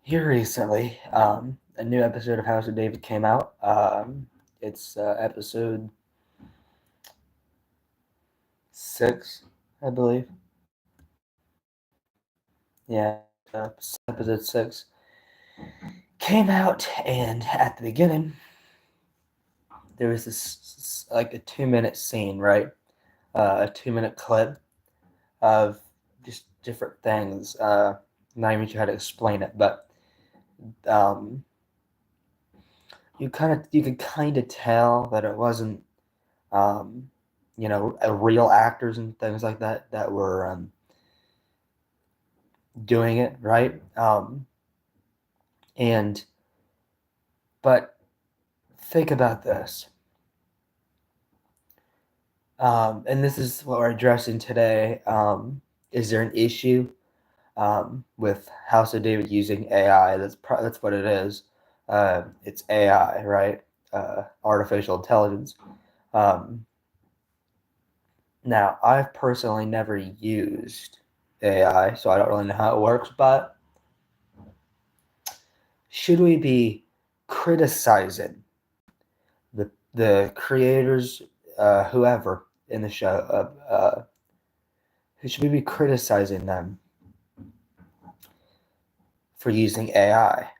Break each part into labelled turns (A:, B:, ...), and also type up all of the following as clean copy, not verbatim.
A: Here recently, a new episode of House of David came out. It's episode 6, I believe. Yeah, episode 6 came out, and at the beginning, there was this like a 2-minute scene, right? A 2-minute clip of just different things. Not even sure how to explain it, but um, you could kind of tell that it wasn't um, real actors and things like that were doing it right. And but think about this, and this is what we're addressing today. Is there an issue with House of David using AI? That's what it is. It's AI, right? Artificial intelligence. Um, Now, I've personally never used AI, so I don't really know how it works, but should we be criticizing the creators, whoever in the show, who should we be criticizing them for using AI?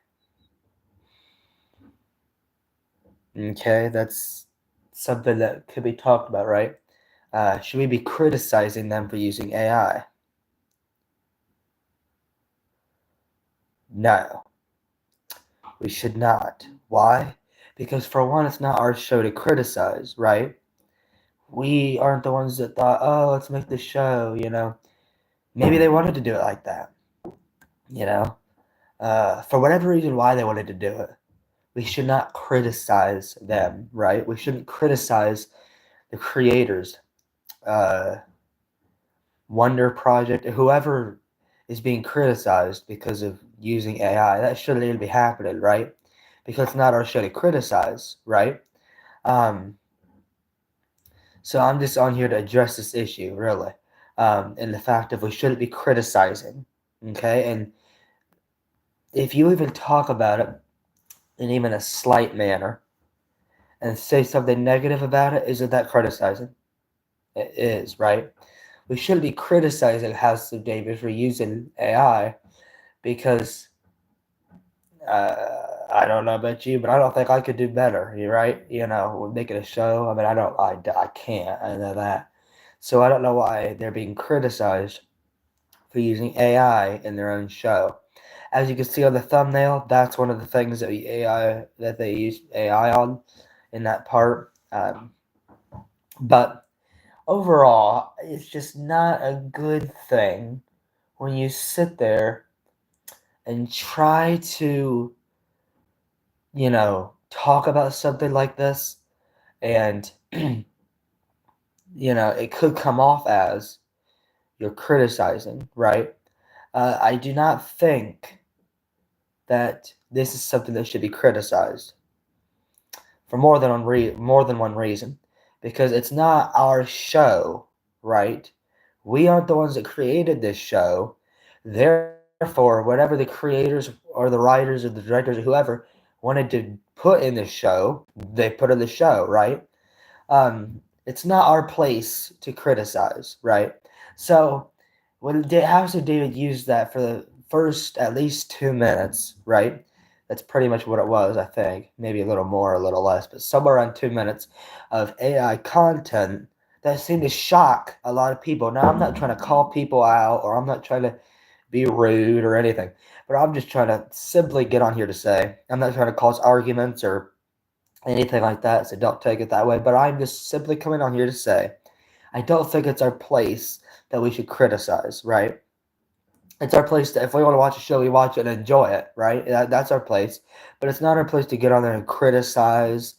A: Okay, that's something that could be talked about, right? Should we be criticizing them for using AI? No, we should not. Why? Because for one, it's not our show to criticize, right? We aren't the ones that thought, oh, let's make this show. Maybe they wanted to do it like that, you know? For whatever reason why they wanted to do it. We should not criticize them, right? We shouldn't criticize the creators, uh, Wonder Project, whoever is being criticized because of using AI. That shouldn't even be happening, right? Because it's not our show to criticize, right? Um, so I'm just on here to address this issue, really, and the fact that we shouldn't be criticizing, okay? And if you even talk about it in even a slight manner and say something negative about it, isn't that criticizing? It is, right? We shouldn't be criticizing House of David for using AI because uh, I don't know about you, but I don't think I could do better. You're right. We're making a show. I mean, I can't. I know that. So I don't know why they're being criticized for using AI in their own show. As you can see on the thumbnail, that's one of the things that they use AI on in that part. But overall, it's just not a good thing when you sit there and try to, talk about something like this, and it could come off as you're criticizing, right? I do not think that this is something that should be criticized for more than one reason, because it's not our show, right? We aren't the ones that created this show. Therefore, whatever the creators or the writers or the directors or whoever wanted to put in the show, they put in the show, right? It's not our place to criticize, right? So when House of David used that for the first at least 2 minutes, right? That's pretty much what it was, I think. Maybe a little more, a little less, but somewhere around 2 minutes of AI content that seemed to shock a lot of people. Now, I'm not trying to call people out, or I'm not trying to be rude or anything, but I'm just trying to simply get on here to say I'm not trying to cause arguments or anything like that, so don't take it that way. But I'm just simply coming on here to say I don't think it's our place that we should criticize, right? It's our place to, if we want to watch a show, we watch it and enjoy it, right? That's our place. But it's not our place to get on there and criticize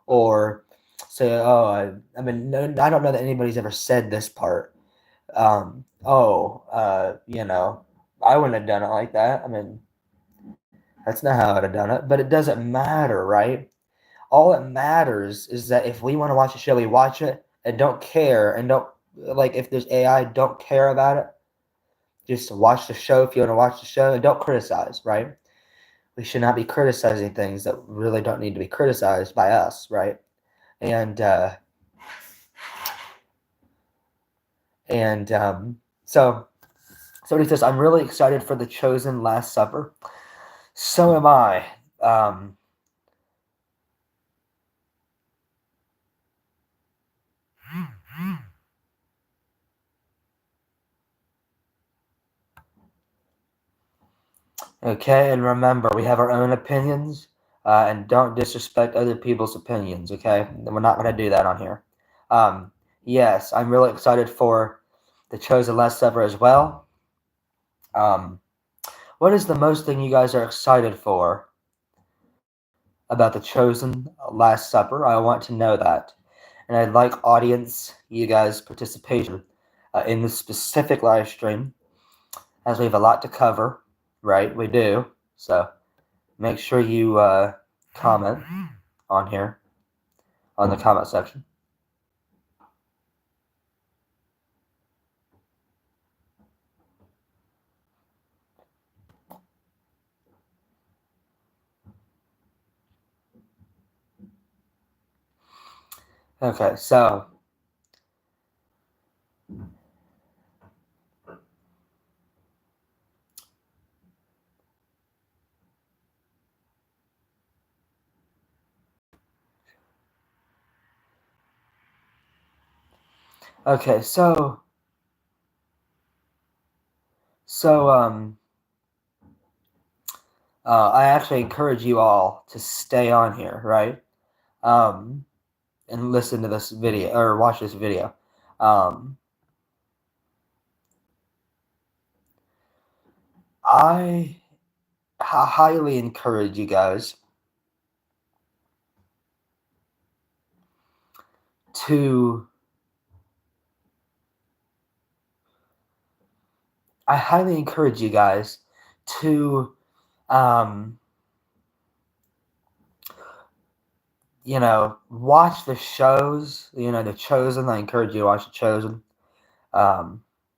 A: or say, oh, I mean, no, I don't know that anybody's ever said this part. Oh, I wouldn't have done it like that. I mean, that's not how I'd have done it. But it doesn't matter, right? All that matters is that if we want to watch a show, we watch it and don't care and don't, like, if there's AI, don't care about it. Just watch the show if you want to watch the show and don't criticize, right? we should not be criticizing things that really don't need to be criticized by us, right? And so he says, I'm really excited for The Chosen Last Supper. So am I. Okay, and remember, we have our own opinions, and don't disrespect other people's opinions, okay? We're not going to do that on here. Yes, I'm really excited for The Chosen Last Supper as well. What is the most thing you guys are excited for about The Chosen Last Supper? I want to know that. And I'd like audience, you guys' participation in this specific live stream, as we have a lot to cover, right? We do. So make sure you comment on here, on the comment section. Okay, so okay, so I actually encourage you all to stay on here, right? And listen to this video or watch this video. I highly encourage you guys to watch the shows, The Chosen. I encourage you to watch The Chosen.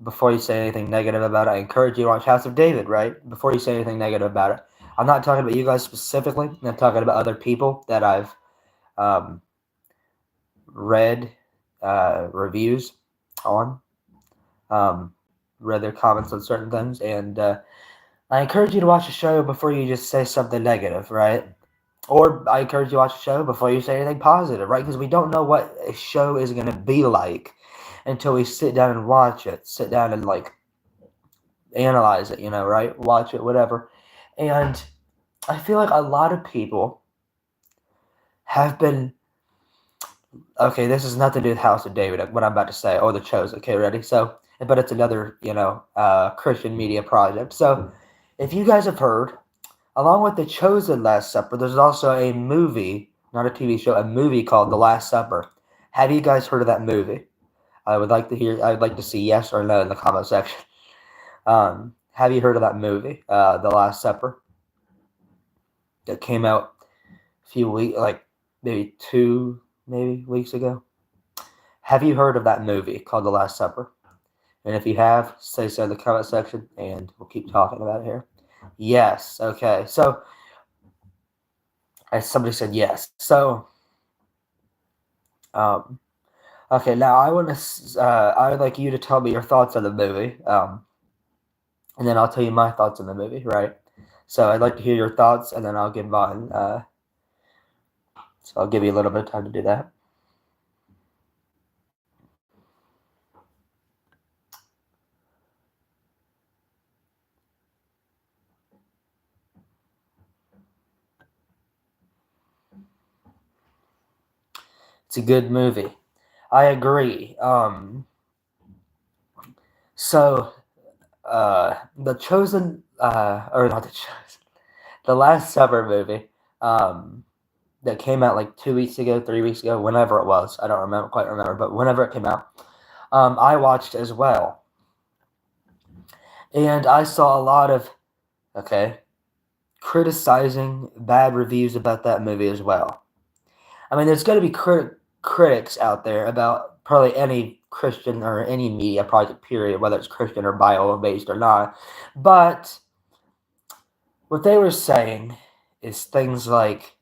A: Before you say anything negative about it, I encourage you to watch House of David, right? Before you say anything negative about it. I'm not talking about you guys specifically. I'm talking about other people that I've read reviews on, read their comments on certain things, and I encourage you to watch the show before you just say something negative, right? Or I encourage you to watch the show before you say anything positive, right? Because we don't know what a show is going to be like until we sit down and watch it, sit down and analyze it, right? Watch it, whatever. And I feel like a lot of people have been, okay, this has nothing to do with House of David, what I'm about to say, or The Chosen. Okay, ready? So, but it's another, Christian media project. So, if you guys have heard, along with The Chosen Last Supper, there's also a movie, not a TV show, a movie called The Last Supper. Have you guys heard of that movie? I would like to see yes or no in the comment section. Have you heard of that movie, The Last Supper? That came out a few weeks, maybe 2 weeks ago. Have you heard of that movie called The Last Supper? And if you have, say so in the comment section, and we'll keep talking about it here. Yes. Okay. So, as somebody said yes. So, okay. Now I would like you to tell me your thoughts on the movie, and then I'll tell you my thoughts on the movie. Right. So I'd like to hear your thoughts, and then I'll give mine. So I'll give you a little bit of time to do that. It's a good movie. I agree. So, the Chosen, or not the Chosen, the Last Supper movie, that came out 2 weeks ago, 3 weeks ago, whenever it was. I don't quite remember, but whenever it came out, I watched as well. And I saw a lot of, criticizing bad reviews about that movie as well. I mean, there's going to be critics out there about probably any Christian or any media project, period, whether it's Christian or Bible-based or not. But what they were saying is things like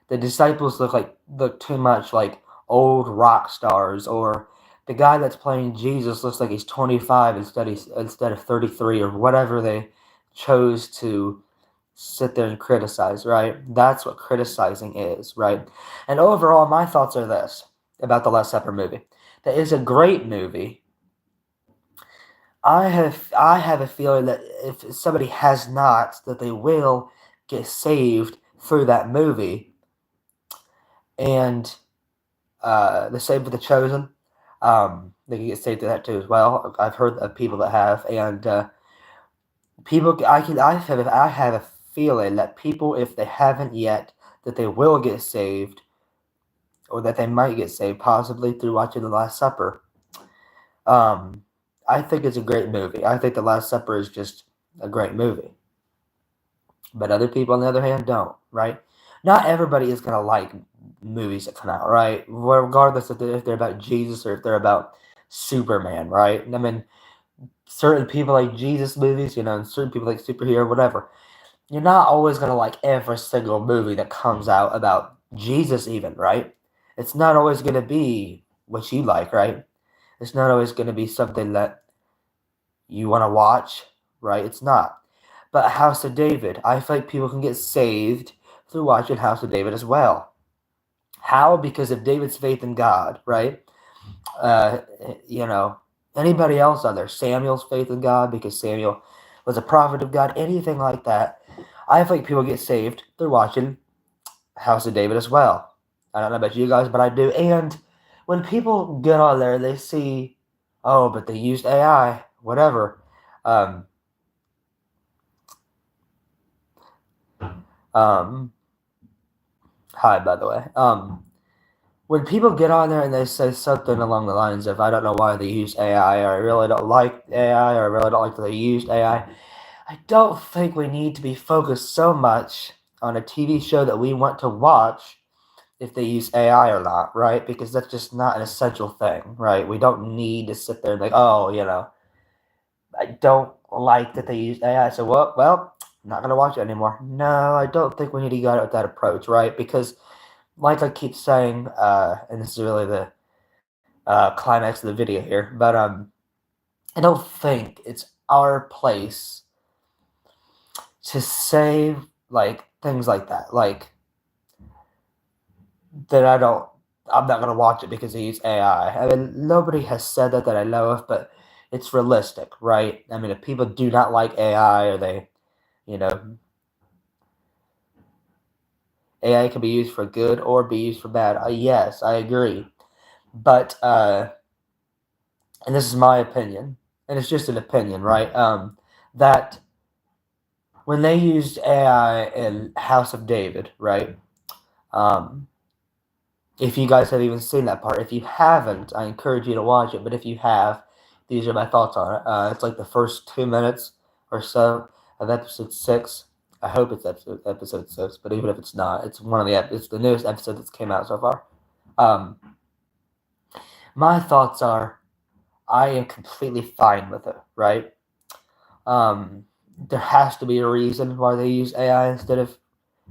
A: the disciples look too much like old rock stars, or the guy that's playing Jesus looks like he's 25 instead of 33, or whatever they chose to sit there and criticize, right? That's what criticizing is, right? And overall, my thoughts are this about the Last Supper movie. That is a great movie. I have a feeling that if somebody has not, that they will get saved through that movie. And the same for The Chosen. They can get saved through that too as well. I've heard of people that have, and I have a feeling that people, if they haven't yet, that they will get saved, or that they might get saved, possibly through watching The Last Supper. I think it's a great movie. I think The Last Supper is just a great movie. But other people, on the other hand, don't, right? Not everybody is going to like movies that come out, right? Regardless if they're about Jesus or if they're about Superman, right? I mean, certain people like Jesus movies, and certain people like superhero, whatever. You're not always going to like every single movie that comes out about Jesus even, right? It's not always going to be what you like, right? It's not always going to be something that you want to watch, right? It's not. But House of David, I feel like people can get saved through watching House of David as well. How? Because of David's faith in God, right? Uh, anybody else on there? Samuel's faith in God, because Samuel was a prophet of God, anything like that. I feel like people get saved through watching House of David as well. I don't know about you guys, but I do. And when people get on there, they see, oh, but they used AI, whatever. Hi, by the way. When people get on there and they say something along the lines of, I don't know why they use AI, or I really don't like AI, or I really don't like that they used AI, I don't think we need to be focused so much on a TV show that we want to watch if they use AI or not, right? Because that's just not an essential thing, right? We don't need to sit there and I don't like that they used AI, so well, I'm not going to watch it anymore. No, I don't think we need to go with that approach, right? Because like I keep saying, and this is really the climax of the video here, but I don't think it's our place to say things like that, like that I'm not gonna watch it because they use AI. I mean, nobody has said that I know of, but it's realistic, right? I mean, if people do not like AI, or they, AI can be used for good or be used for bad. Yes, I agree, but and this is my opinion, and it's just an opinion, right? That when they used AI in House of David, right? If you guys have even seen that part, if you haven't, I encourage you to watch it. But if you have, these are my thoughts on it. It's like the first 2 minutes or so of episode 6. I hope it's episode 6, but even if it's not, it's it's the newest episode that's came out so far. My thoughts are, I am completely fine with it, right? There has to be a reason why they use AI instead of,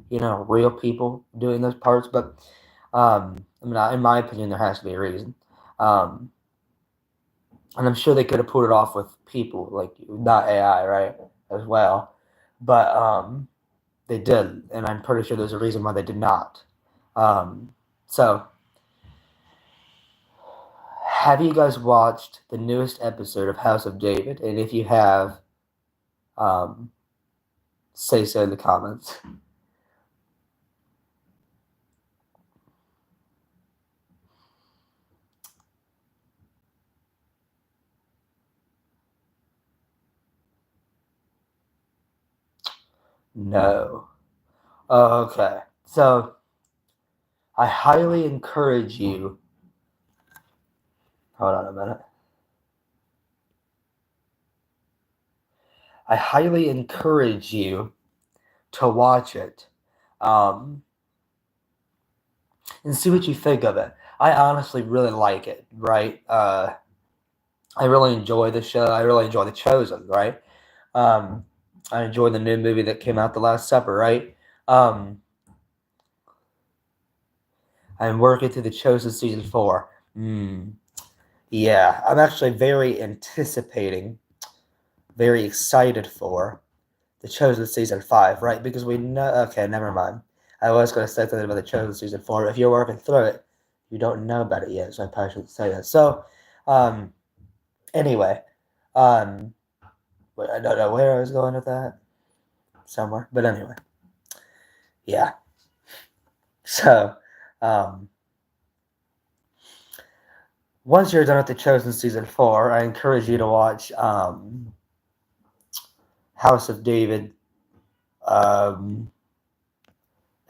A: real people doing those parts. But in my opinion, there has to be a reason. And I'm sure they could have pulled it off with people, like not AI, right, as well. But they did, and I'm pretty sure there's a reason why they did not. So, have you guys watched the newest episode of House of David? And if you have, say so in the comments. No. Okay. So, I highly encourage you. Hold on a minute. I highly encourage you to watch it, and see what you think of it. I honestly really like it, right? I really enjoy the show. I really enjoy The Chosen, right? I enjoy the new movie that came out, The Last Supper, right? Um, I'm working through The Chosen season 4. Yeah, I'm actually very anticipating, very excited for The Chosen season 5, right? Because we know. Okay, never mind. I was going to say something about The Chosen season 4. If you're working through it, you don't know about it yet, so I probably shouldn't say that. So, anyway, um, I don't know where I was going with that. Somewhere, but anyway, yeah. So, um, once you're done with The Chosen season 4, I encourage you to watch House of David um,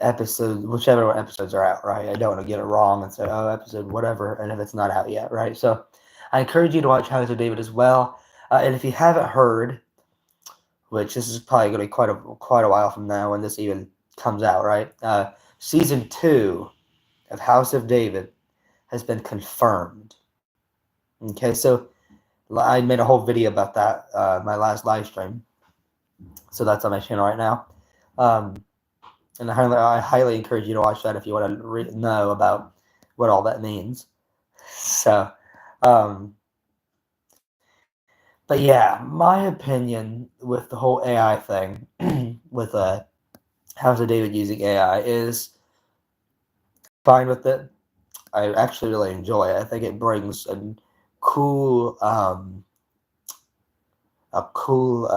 A: episode, whichever episodes are out, right? I don't want to get it wrong and say, oh, episode whatever, and if it's not out yet, right? So I encourage you to watch House of David as well. And if you haven't heard, which this is probably going to be quite a while from now when this even comes out, right? Season 2 of House of David has been confirmed. Okay, so I made a whole video about that, my last live stream. So that's on my channel right now. And I highly encourage you to watch that if you want to know about what all that means. So, but yeah, my opinion with the whole AI thing, with House of David using AI, is fine with it. I actually really enjoy it. I think it brings cool, a cool,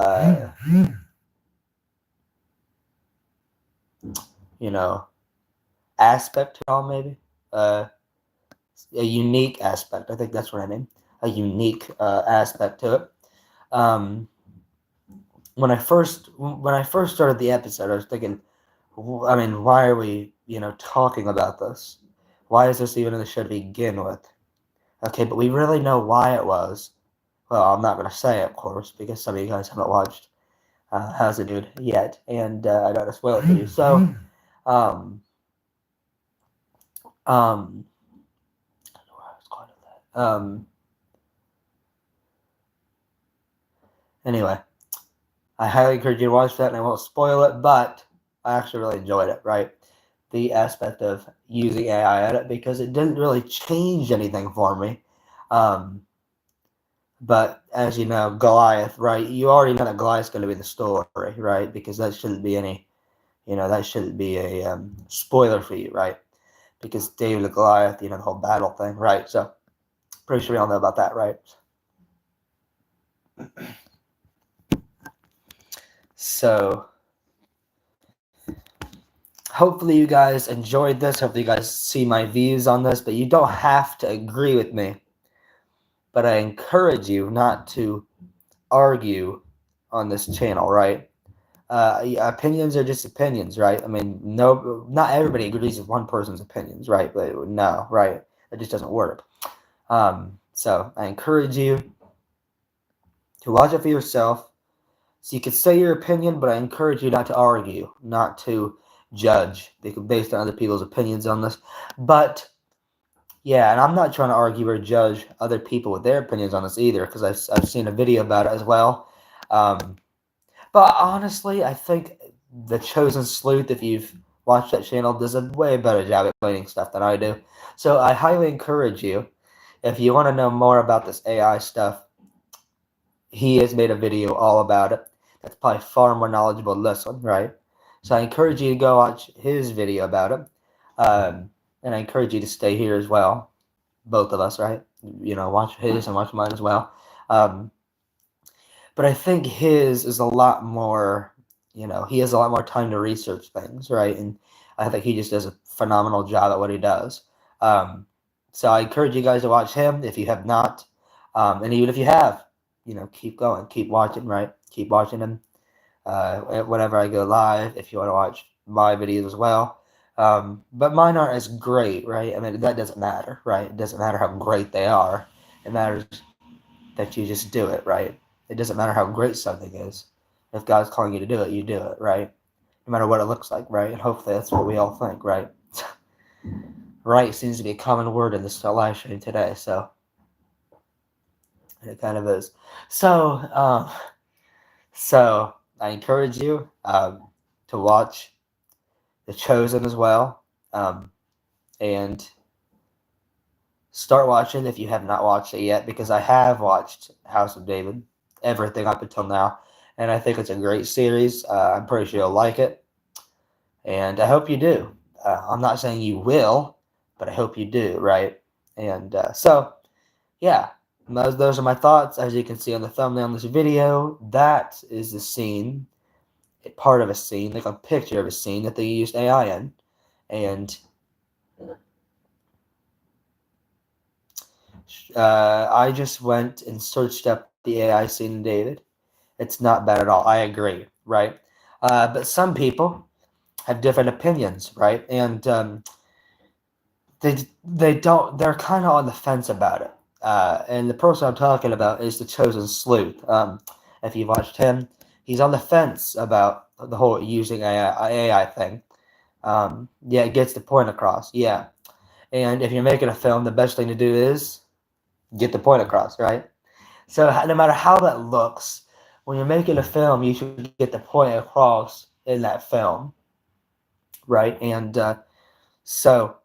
A: you know, aspect to it all, maybe. A unique aspect. I think that's what I mean. A unique aspect to it. Um, when I first started the episode, I was thinking, I mean, why are we talking about this? Why is this even in the show to begin with? Okay, but we really know why it was. Well, I'm not gonna say it, of course, because some of you guys haven't watched House of Dude yet, and I don't want to spoil it for you. So, um, I don't know where I was going with that. Anyway, I highly encourage you to watch that, and I won't spoil it, but I actually really enjoyed it, right? The aspect of using AI at it, because it didn't really change anything for me. But as you know, Goliath, right? You already know that Goliath's going to be the story, right? Because that shouldn't be that shouldn't be a spoiler for you, right? Because David and Goliath, the whole battle thing, right? So, pretty sure we all know about that, right? So, hopefully you guys enjoyed this. Hopefully you guys see my views on this, but you don't have to agree with me. But I encourage you not to argue on this channel, right? Opinions are just opinions, right? I mean, no, not everybody agrees with one person's opinions, right? But no, right? It just doesn't work. So I encourage you to watch it for yourself. So you can say your opinion, but I encourage you not to argue, not to judge based on other people's opinions on this. But yeah, and I'm not trying to argue or judge other people with their opinions on this either, because I've seen a video about it as well. But honestly, I think The Chosen Sleuth, if you've watched that channel, does a way better job explaining stuff than I do. So I highly encourage you, if you want to know more about this AI stuff, he has made a video all about it. That's probably far more knowledgeable than this one, right? So I encourage you to go watch his video about it. And I encourage you to stay here as well. Both of us, right? Watch his and watch mine as well. But I think his is a lot more, he has a lot more time to research things, right? And I think he just does a phenomenal job at what he does. So I encourage you guys to watch him if you have not. And even if you have, keep going, keep watching, right? Keep watching him whenever I go live, if you want to watch my videos as well. But mine aren't as great, right? I mean, that doesn't matter, right? It doesn't matter how great they are. It matters that you just do it, right? It doesn't matter how great something is. If God's calling you to do it, you do it, right? No matter what it looks like, right? And hopefully that's what we all think, right? Right seems to be a common word in this live stream today, so it kind of is. So I encourage you to watch The Chosen as well. And start watching if you have not watched it yet, because I have watched House of David, everything up until now, and I think it's a great series. I'm pretty sure you'll like it, and I hope you do. I'm not saying you will, but I hope you do, right? And so, yeah, those are my thoughts. As you can see on the thumbnail in this video, that is the scene, part of a scene, like a picture of a scene that they used AI in, and I just went and searched up the AI scene in David. It's not bad at all. I agree, right? But some people have different opinions, right? And they don't. They're kind of on the fence about it. And the person I'm talking about is the Chosen Sleuth. If you've watched him, he's on the fence about the whole using AI thing. Yeah, it gets the point across. Yeah, and if you're making a film, the best thing to do is get the point across, right? So no matter how that looks, when you're making a film, you should get the point across in that film, right? And so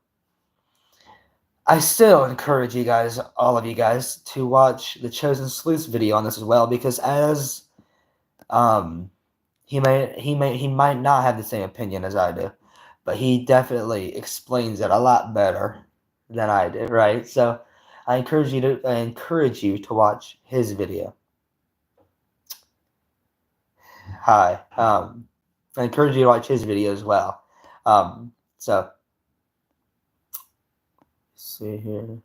A: I still encourage you guys, all of you guys, to watch the Chosen Sleuth's video on this as well, because as he might not have the same opinion as I do, but he definitely explains it a lot better than I did, right? So I encourage you to watch his video. Hi. I encourage you to watch his video as well. So see here.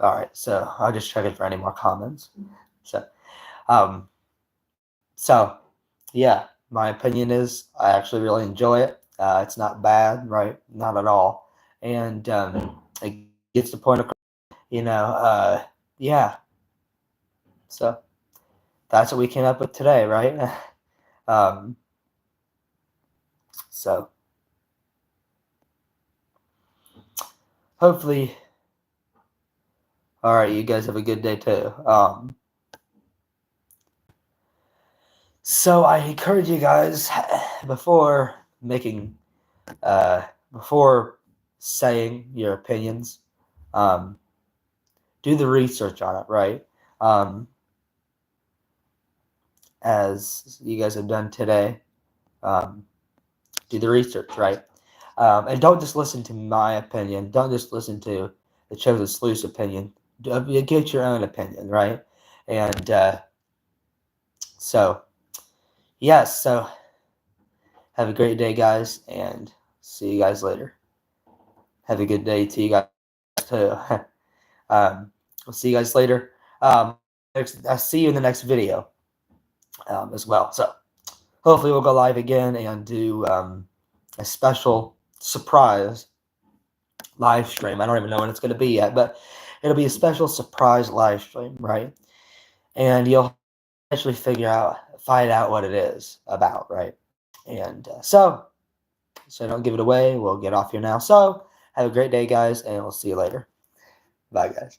A: All right, so I'll just check it for any more comments. So, um, so yeah, my opinion is I actually really enjoy it. It's not bad, right? Not at all, and it gets the point across. You know, yeah. So that's what we came up with today, right? um, so hopefully, all right, you guys have a good day too. So I encourage you guys, before making, before saying your opinions, do the research on it, right? As you guys have done today, do the research, right? And don't just listen to my opinion. Don't just listen to the Chosen Sleuth's opinion. Get your own opinion, right? And so, yes, so have a great day, guys, and see you guys later. Have a good day to you guys too. We'll see you guys later. I'll see you in the next video as well. So hopefully we'll go live again and do a special surprise live stream. I don't even know when it's going to be yet, but it'll be a special surprise live stream, right? And you'll actually find out what it is about, right? And so don't give it away. We'll get off here now. So have a great day, guys, and we'll see you later. Bye, guys.